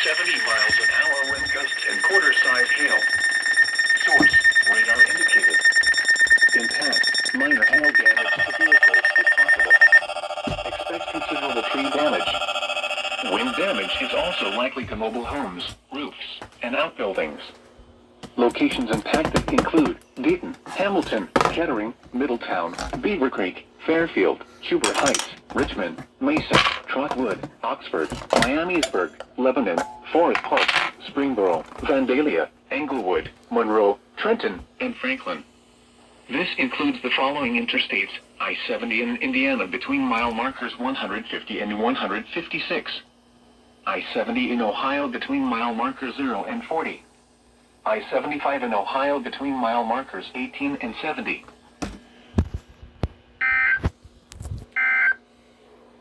70 miles an hour wind gusts and quarter-size hail. Source, radar indicated. Impact, minor hail damage to vehicles if possible. Expect considerable tree damage. Wind damage is also likely to mobile homes, roofs, and outbuildings. Locations impacted include Dayton, Hamilton, Kettering, Middletown, Beaver Creek, Fairfield, Huber Heights, Richmond, Mesa, Trotwood, Oxford, Miamisburg, Lebanon, Forest Park, Springboro, Vandalia, Englewood, Monroe, Trenton, and Franklin. This includes the following interstates: I-70 in Indiana between mile markers 150 and 156. I-70 in Ohio between mile markers 0 and 40. I-75 in Ohio between mile markers 18 and 70.